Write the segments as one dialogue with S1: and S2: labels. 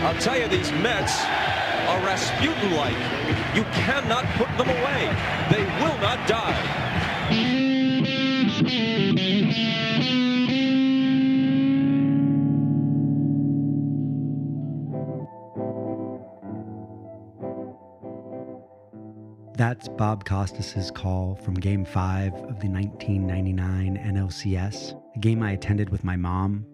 S1: I'll tell you, these Mets are Rasputin-like. You cannot put them away. They will not die.
S2: That's Bob Costas's call from Game 5 of the 1999 NLCS, a game I attended with my mom.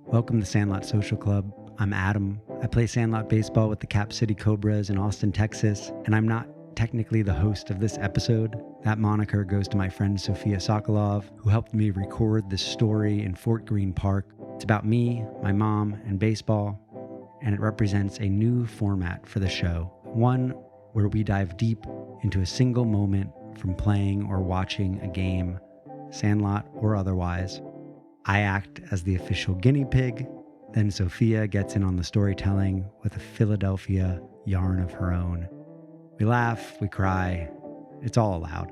S2: Welcome to Sandlot Social Club. I'm Adam. I play Sandlot baseball with the Cap City Cobras in Austin, Texas, and I'm not technically the host of this episode. That moniker goes to my friend Sophia Sokolov, who helped me record this story in Fort Greene Park. It's about me, my mom, and baseball, and it represents a new format for the show, one where we dive deep into a single moment from playing or watching a game, Sandlot or otherwise. I act as the official guinea pig, then Sophia gets in on the storytelling with a Philadelphia yarn of her own. We laugh, we cry, it's all allowed.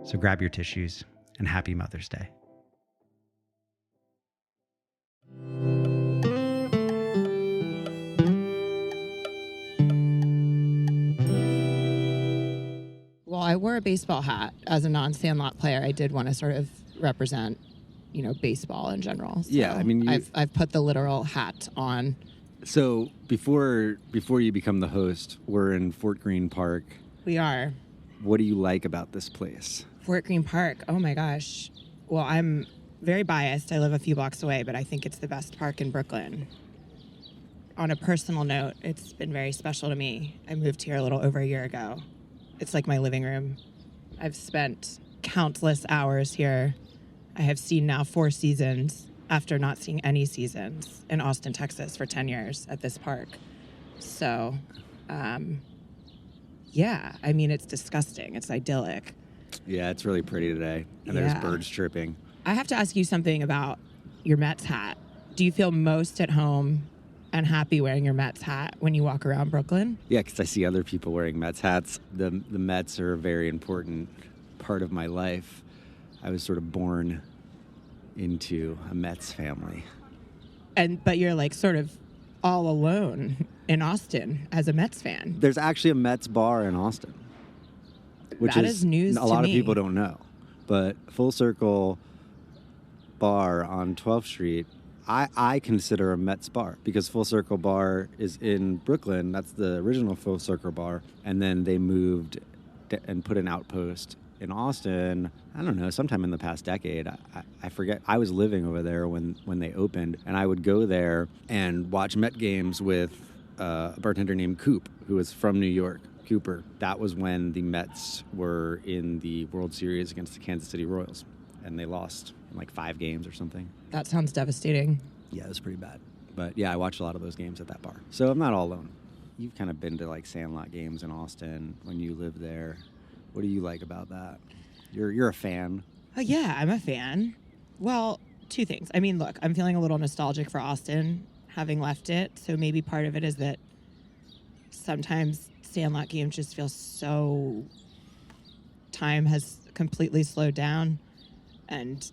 S2: So grab your tissues, and happy Mother's Day.
S3: Well, I wore a baseball hat as a non-Sandlot player. I did want to sort of represent, baseball in general. So
S4: yeah, I mean,
S3: I've put the literal hat on.
S4: So before you become the host, we're in Fort Greene Park.
S3: We are.
S4: What do you like about this place?
S3: Fort Greene Park. Oh my gosh. Well, I'm very biased. I live a few blocks away, but I think it's the best park in Brooklyn. On a personal note, it's been very special to me. I moved here a little over a year ago. It's like my living room. I've spent countless hours here. I have seen now 4 seasons after not seeing any seasons in Austin, Texas for 10 years at this park. So, yeah, I mean, it's disgusting. It's idyllic.
S4: Yeah, it's really pretty today. And there's birds chirping.
S3: I have to ask you something about your Mets hat. Do you feel most at home and happy wearing your Mets hat when you walk around Brooklyn?
S4: Yeah, because I see other people wearing Mets hats. The Mets are a very important part of my life. I was sort of born into a Mets family.
S3: But you're like sort of all alone in Austin as a Mets fan.
S4: There's actually a Mets bar in Austin, which
S3: that is news to me.
S4: A lot of people don't know. But Full Circle Bar on 12th Street, I consider a Mets bar because Full Circle Bar is in Brooklyn. That's the original Full Circle Bar. And then they moved and put an outpost in Austin, I don't know, sometime in the past decade. I forget. I was living over there when they opened, and I would go there and watch Met games with a bartender named Coop, who was from New York, Cooper. That was when the Mets were in the World Series against the Kansas City Royals, and they lost in like 5 games or something.
S3: That sounds devastating.
S4: Yeah, it was pretty bad. But yeah, I watched a lot of those games at that bar. So I'm not all alone. You've kind of been to like Sandlot games in Austin when you lived there. What do you like about that? You're a fan.
S3: Yeah, I'm a fan. Well, 2 things. I mean, look, I'm feeling a little nostalgic for Austin, having left it. So maybe part of it is that sometimes Sandlot games just feel so... Time has completely slowed down, and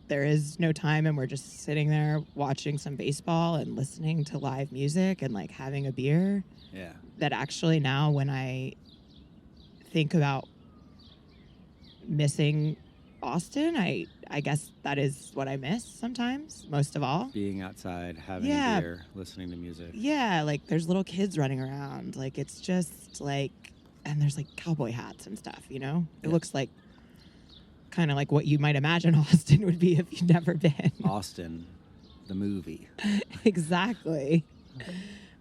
S3: there is no time, and we're just sitting there watching some baseball and listening to live music and like having a beer.
S4: Yeah.
S3: That actually now when I think about missing Austin, I guess that is what I miss sometimes, most of all.
S4: Being outside, having a beer, listening to music.
S3: Yeah, like there's little kids running around. Like it's just like, and there's like cowboy hats and stuff, It looks like kind of like what you might imagine Austin would be if you'd never been.
S4: Austin, the movie.
S3: Exactly.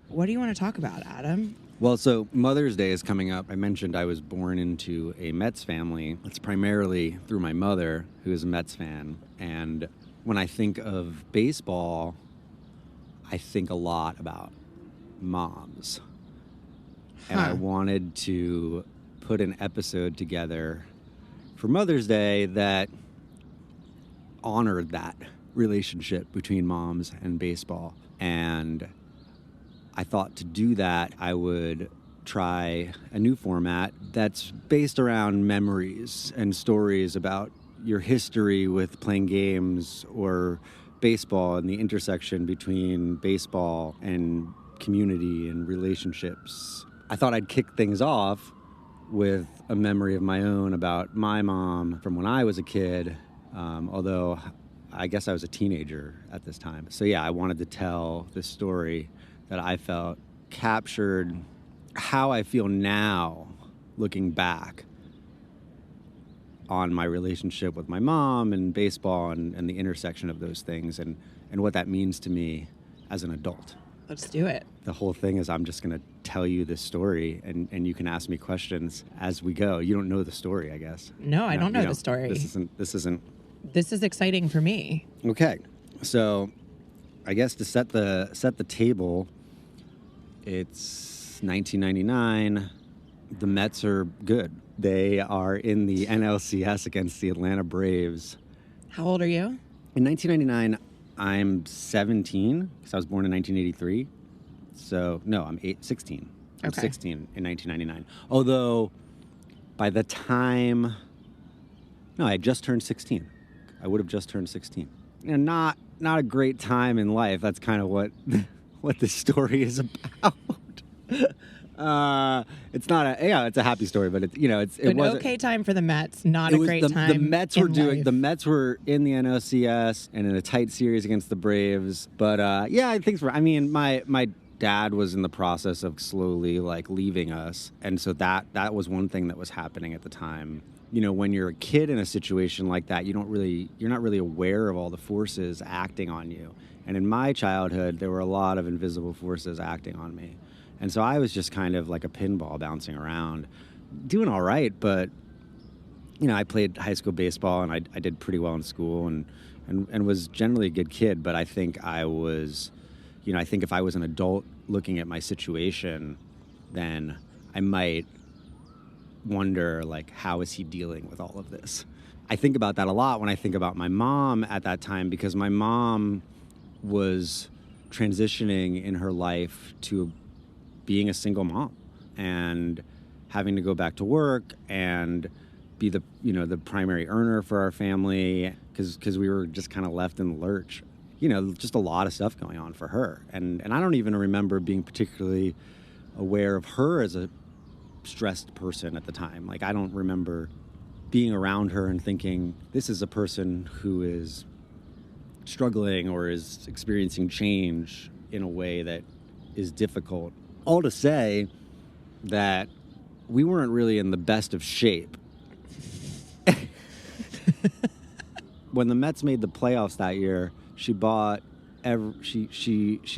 S3: What do you want to talk about, Adam?
S4: Well, so Mother's Day is coming up. I mentioned I was born into a Mets family. It's primarily through my mother, who is a Mets fan. And when I think of baseball, I think a lot about moms. And I wanted to put an episode together for Mother's Day that honored that relationship between moms and baseball. And I thought to do that, I would try a new format that's based around memories and stories about your history with playing games or baseball and the intersection between baseball and community and relationships. I thought I'd kick things off with a memory of my own about my mom from when I was a kid, although I guess I was a teenager at this time. So yeah, I wanted to tell this story that I felt captured how I feel now looking back on my relationship with my mom and baseball and the intersection of those things and what that means to me as an adult.
S3: Let's do it.
S4: The whole thing is I'm just going to tell you this story and you can ask me questions as we go. You don't know the story, I guess.
S3: No, I don't know the story.
S4: This isn't.
S3: This is exciting for me.
S4: Okay. So I guess to set the table, it's 1999. The Mets are good. They are in the NLCS against the Atlanta Braves.
S3: How old are you?
S4: In 1999, I'm 17 because I was born in 1983. So, no, I'm 16. I'm 16 in 1999. Although, by the time... No, I had just turned 16. I would have just turned 16. You know, not a great time in life. That's kind of what this story is about. It's not it's a happy story, but it was
S3: an okay time for the Mets, not a great time.
S4: The Mets were in the NLCS and in a tight series against the Braves. But my dad was in the process of slowly leaving us, and so that was one thing that was happening at the time. You know, when you're a kid in a situation like that, you're not really aware of all the forces acting on you. And in my childhood, there were a lot of invisible forces acting on me. And so I was just kind of like a pinball bouncing around, doing all right. But, I played high school baseball and I did pretty well in school and was generally a good kid. But I think I was, I think if I was an adult looking at my situation, then I might wonder, how is he dealing with all of this? I think about that a lot when I think about my mom at that time, because my mom was transitioning in her life to being a single mom and having to go back to work and be the primary earner for our family because we were just kind of left in the lurch. Just a lot of stuff going on for her. And I don't even remember being particularly aware of her as a stressed person at the time. I don't remember being around her and thinking, this is a person who is struggling or is experiencing change in a way that is difficult. All to say that we weren't really in the best of shape. When the Mets made the playoffs that year, she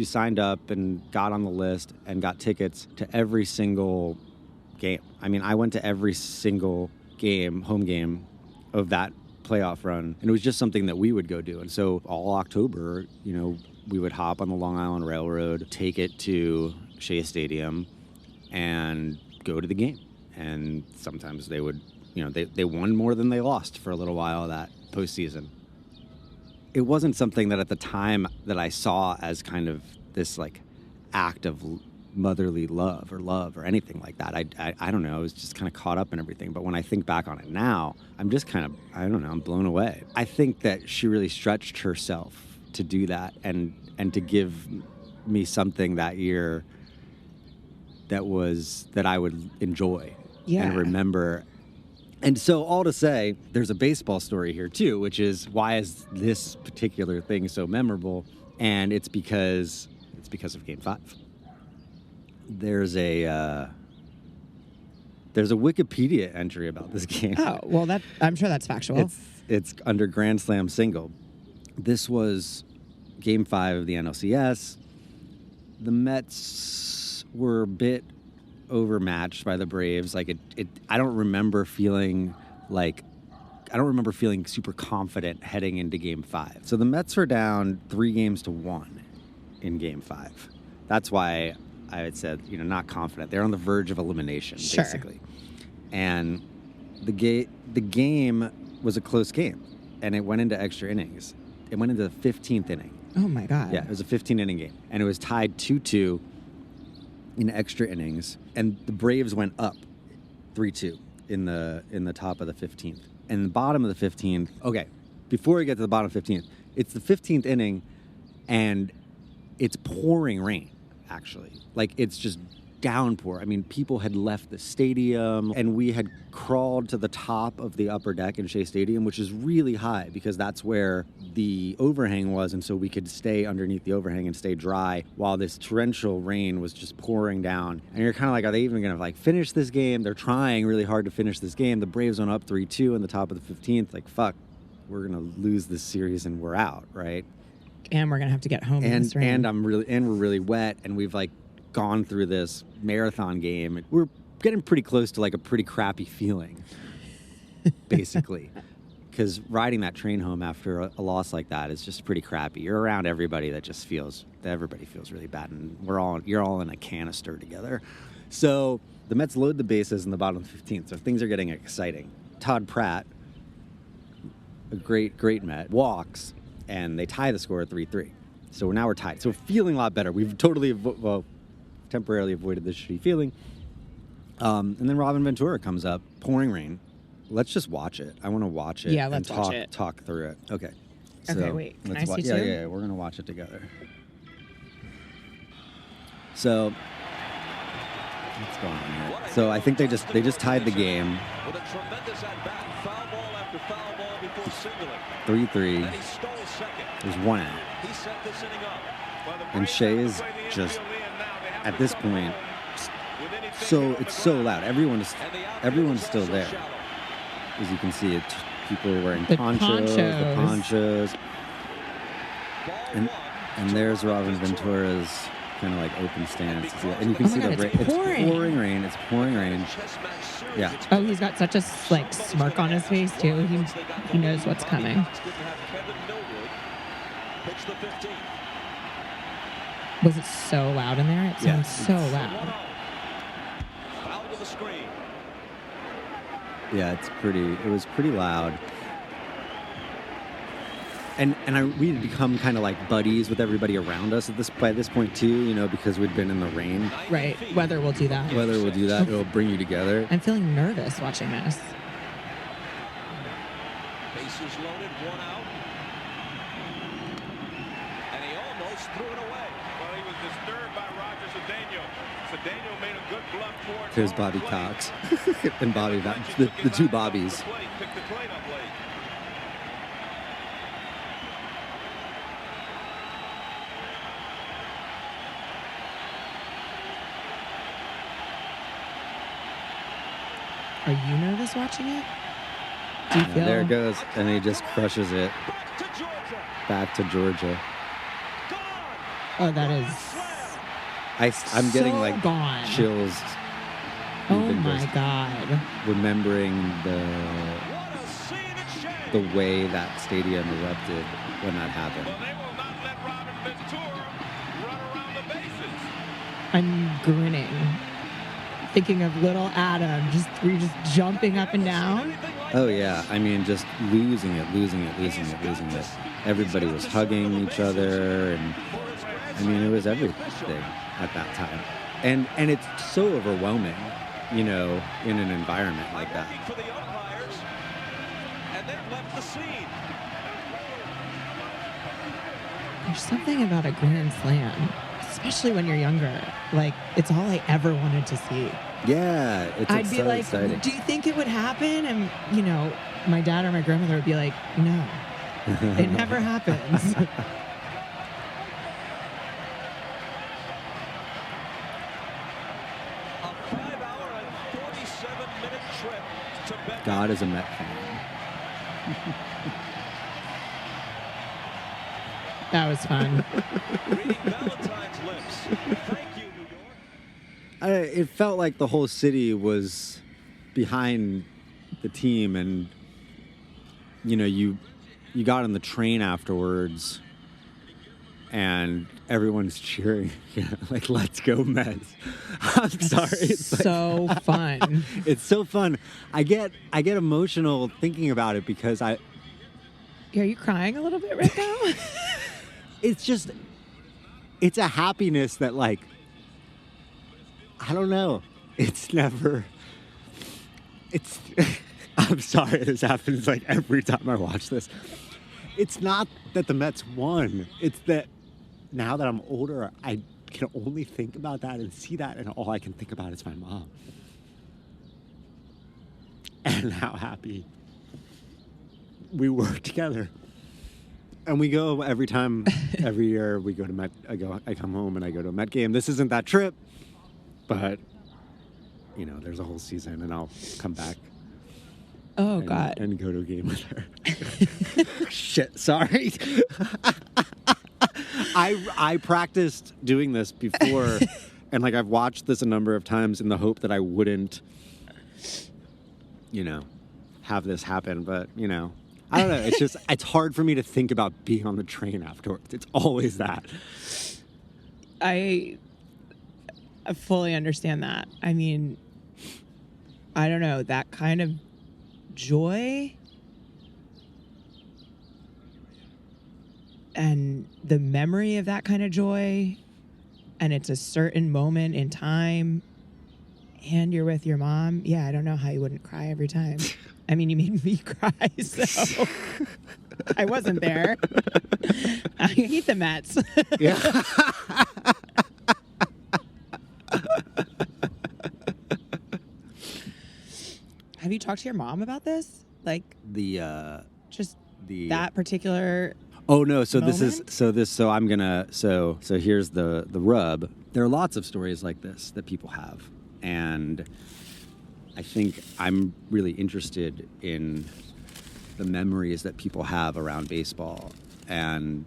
S4: signed up and got on the list and got tickets to every single game. I mean, I went to every single home game of that playoff run, and it was just something that we would go do. And so all October, we would hop on the Long Island Railroad, take it to Shea Stadium, and go to the game. And sometimes they would, they won more than they lost for a little while that postseason. It wasn't something that at the time that I saw as kind of this act of motherly love or anything like that. I don't know. I was just kind of caught up in everything. But when I think back on it now, I'm just kind of, I'm blown away. I think that she really stretched herself to do that and to give me something that year that I would enjoy and remember. And so all to say, there's a baseball story here too, which is why is this particular thing so memorable? And it's because of Game 5. There's a Wikipedia entry about this game.
S3: Oh, well, I'm sure that's factual.
S4: It's under Grand Slam single. This was Game 5 of the NLCS. The Mets were a bit overmatched by the Braves. I don't remember feeling super confident heading into Game 5. So the Mets were down 3-1 in Game 5. That's why I had said, not confident. They're on the verge of elimination,
S3: sure.
S4: Basically. And the game was a close game, and it went into extra innings. It went into the 15th inning.
S3: Oh, my God.
S4: Yeah, it was a 15-inning game, and it was tied 2-2 in extra innings, and the Braves went up 3-2 in the top of the 15th. And the bottom of the 15th, okay, before we get to the bottom of the 15th, It's the 15th inning, and it's pouring rain, actually. Like, it's just downpour. I mean, people had left the stadium, and we had crawled to the top of the upper deck in Shea Stadium, which is really high because that's where the overhang was, and so we could stay underneath the overhang and stay dry while this torrential rain was just pouring down. And you're kind of like, are they even going to like finish this game? They're trying really hard to finish this game. The Braves went up 3-2 in the top of the 15th. Like, fuck, we're going to lose this series and we're out, right?
S3: And we're gonna have to get home in this rain.
S4: And we're really wet, and we've like gone through this marathon game. We're getting pretty close to like a pretty crappy feeling, basically, because riding that train home after a loss like that is just pretty crappy. You're around everybody that everybody feels really bad, and you're all in a canister together. So the Mets load the bases in the bottom of the 15th, so things are getting exciting. Todd Pratt, a great Met, walks, and they tie the score at 3-3. So now we're tied. So we're feeling a lot better. We've totally temporarily avoided this shitty feeling. And then Robin Ventura comes up, pouring rain. Let's just watch it. I want to watch it.
S3: Yeah, let's watch it.
S4: Talk through it. Okay.
S3: Okay, wait. Can I see too?
S4: Yeah. We're going to watch it together. So, what's going on here? So I think they just tied the game.
S1: With a tremendous at-bat, foul ball after foul ball before signaling.
S4: 3-3.
S1: Then he stole second.
S4: There's one out.
S1: He set this inning up.
S4: And Shea is just, at this point, it's so loud. Everyone's still there. As you can see, people are wearing ponchos. And there's Robin Ventura's kind of like open stance. And you can see the rain. It's pouring rain. It's pouring rain. Yeah.
S3: Oh, he's got such a like smirk on his face too. He knows what's coming. Was it so loud in there? It sounds so loud.
S4: Yeah, it was pretty loud. And we had become kind of like buddies with everybody around us by this point too, because we'd been in the rain.
S3: Right. Weather will do that.
S4: It'll bring you together.
S3: I'm feeling nervous watching this.
S1: Bases loaded, one out. And he almost threw it away.
S5: Well, he was disturbed by Roger Cedeno. Cedeno made a good bluff towards
S4: There's Bobby Cox and Bobby, the two Bobbies.
S5: Picked the plate up late.
S3: Are you nervous watching it? Do you feel?
S4: There it goes, and he just crushes it back to Georgia.
S3: Oh, that is.
S4: I'm getting
S3: so
S4: like
S3: gone.
S4: chills.
S3: Oh
S4: even
S3: my
S4: just
S3: God!
S4: Remembering the way that stadium erupted when that happened.
S5: Well, they will not let Robin Ventura run around the bases.
S3: I'm grinning, thinking of little Adam just jumping up and down.
S4: Oh yeah, I mean, just losing it. Everybody was hugging each other, and I mean, it was everything at that time. And it's so overwhelming, in an environment like that.
S1: For the umpires, and then left the scene.
S3: There's something about a grand slam, especially when you're younger. Like, it's all I ever wanted to see.
S4: Yeah,
S3: I'd be
S4: so
S3: like,
S4: exciting.
S3: do you think it would happen? And, my dad or my grandmother would be like, no, it never happens.
S1: A 5-hour and 47-minute trip to Beckham.
S4: God is a Met fan.
S3: That was fun.
S1: Reading Valentine's lips. Thank you, New York.
S4: It felt like the whole city was behind the team, and you got on the train afterwards, and everyone's cheering, like "Let's go Mets!" I'm sorry, it's
S3: So fun.
S4: It's so fun. I get emotional thinking about it because
S3: Are you crying a little bit right now?
S4: it's a happiness that, like, I don't know. I'm sorry, this happens like every time I watch this. It's not that the Mets won. It's that now that I'm older, I can only think about that and see that, and all I can think about is my mom. And how happy we were together. And we go every year we go to Met. I come home and I go to a Met game. This isn't that trip, but you know, there's a whole season, and I'll come back.
S3: Oh, God.
S4: And go to a game with her. Shit, sorry. I practiced doing this before, and like I've watched this a number of times in the hope that I wouldn't, you know, have this happen. But, you know, I don't know. It's just, it's hard for me to think about being on the train afterwards. It's always that.
S3: I fully understand that. I mean, I don't know, that kind of joy and the memory of that kind of joy, and it's a certain moment in time, and you're with your mom. Yeah, I don't know how you wouldn't cry every time. I mean, you made me cry, so I wasn't there. I hate the Mets.
S4: Yeah.
S3: Have you talked to your mom about this? Like just that particular
S4: Oh no, so
S3: moment?
S4: so here's the rub. There are lots of stories like this that people have, and I think I'm really interested in the memories that people have around baseball, and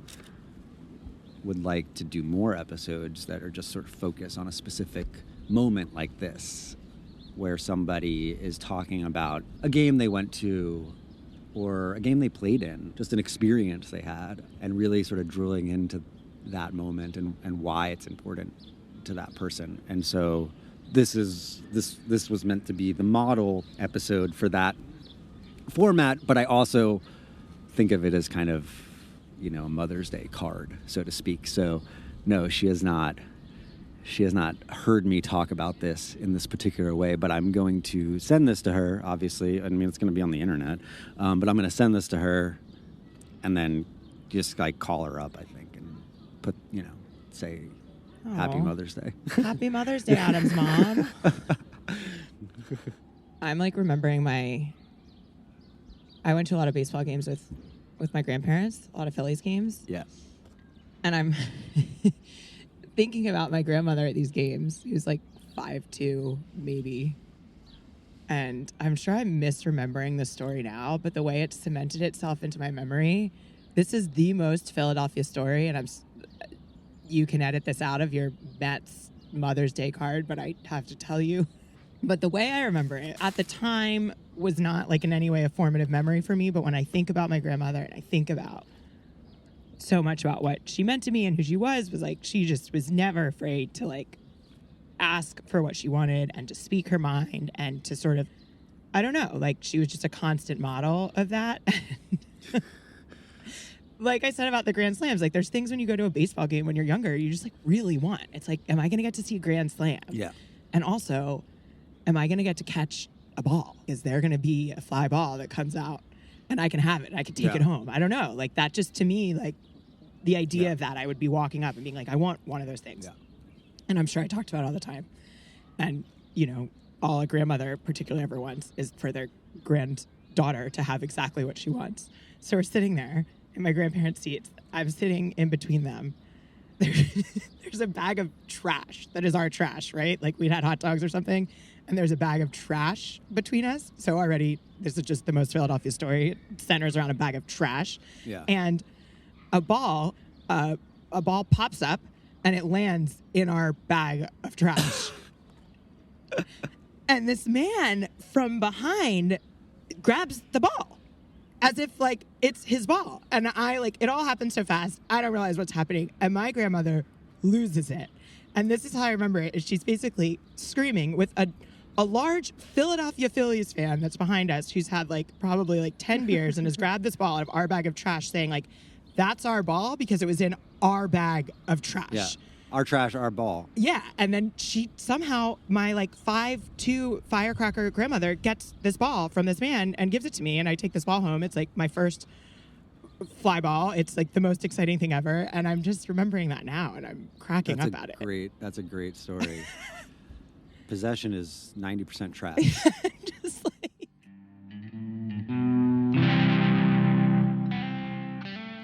S4: would like to do more episodes that are just sort of focused on a specific moment like this, where somebody is talking about a game they went to or a game they played in, just an experience they had, and really sort of drilling into that moment and why it's important to that person. And so this was meant to be the model episode for that format, but I also think of it as kind of, you know, a Mother's Day card, so to speak. So no, she has not heard me talk about this in this particular way, but I'm going to send this to her, obviously. I mean, it's going to be on the internet, but I'm going to send this to her and then just like call her up, I think, and put, you know, say, Happy Mother's Day.
S3: Happy Mother's Day, Adam's mom. I'm like remembering I went to a lot of baseball games with my grandparents, a lot of Phillies games.
S4: Yeah.
S3: And I'm thinking about my grandmother at these games. He was like 5'2", maybe. And I'm sure I'm misremembering the story now, but the way it cemented itself into my memory, this is the most Philadelphia story, and you can edit this out of your Mets Mother's Day card, but I have to tell you. But the way I remember it at the time was not like in any way a formative memory for me, but when I think about my grandmother and I think about so much about what she meant to me and who she was like, she just was never afraid to like ask for what she wanted and to speak her mind and to sort of, I don't know, like she was just a constant model of that. Like I said about the Grand Slams, like there's things when you go to a baseball game when you're younger, you just like really want. It's like, am I going to get to see a Grand Slam?
S4: Yeah.
S3: And also, am I going to get to catch a ball? Is there going to be a fly ball that comes out and I can have it? I can take it home. I don't know. Like that just to me, like the idea of that, I would be walking up and being like, I want one of those things.
S4: Yeah.
S3: And I'm sure I talked about it all the time. And, you know, all a grandmother particularly ever wants is for their granddaughter to have exactly what she wants. So we're sitting there in my grandparents' seats. I'm sitting in between them. There's a bag of trash that is our trash, right? Like we'd had hot dogs or something, and there's a bag of trash between us. So already, this is just the most Philadelphia story. It centers around a bag of trash.
S4: Yeah.
S3: And a ball pops up, and it lands in our bag of trash. And this man from behind grabs the ball as if like it's his ball. And I like, it all happens so fast. I don't realize what's happening. And my grandmother loses it. And this is how I remember it, is she's basically screaming with a large Philadelphia Phillies fan that's behind us, who's had like probably like 10 beers and has grabbed this ball out of our bag of trash saying like, that's our ball because it was in our bag of trash.
S4: Yeah. Our trash, our ball.
S3: Yeah. And then she somehow, my like 5'2" firecracker grandmother gets this ball from this man and gives it to me. And I take this ball home. It's like my first fly ball. It's like the most exciting thing ever. And I'm just remembering that now, and I'm cracking up at it.
S4: That's a great story. Possession is 90% trap.
S3: Just like...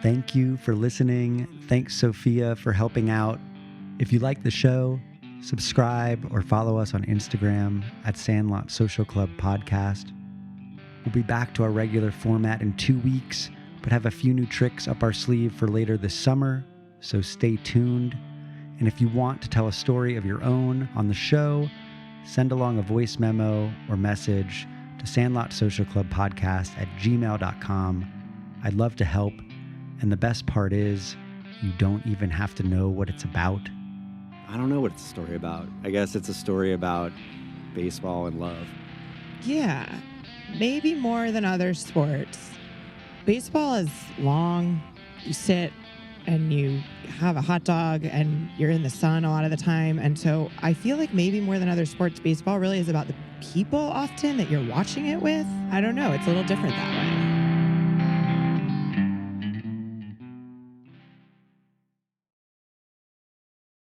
S2: Thank you for listening. Thanks, Sophia, for helping out. If you like the show, subscribe or follow us on Instagram at Sandlot Social Club Podcast. We'll be back to our regular format in 2 weeks, but have a few new tricks up our sleeve for later this summer, so stay tuned. And if you want to tell a story of your own on the show, send along a voice memo or message to sandlotsocialclubpodcast@gmail.com. I'd love to help. And the best part is, you don't even have to know what it's about.
S4: I don't know what it's a story about. I guess it's a story about baseball and love.
S3: Yeah, maybe more than other sports. Baseball is long. You sit and you have a hot dog and you're in the sun a lot of the time. And so I feel like maybe more than other sports, baseball really is about the people often that you're watching it with. I don't know. It's a little different that way.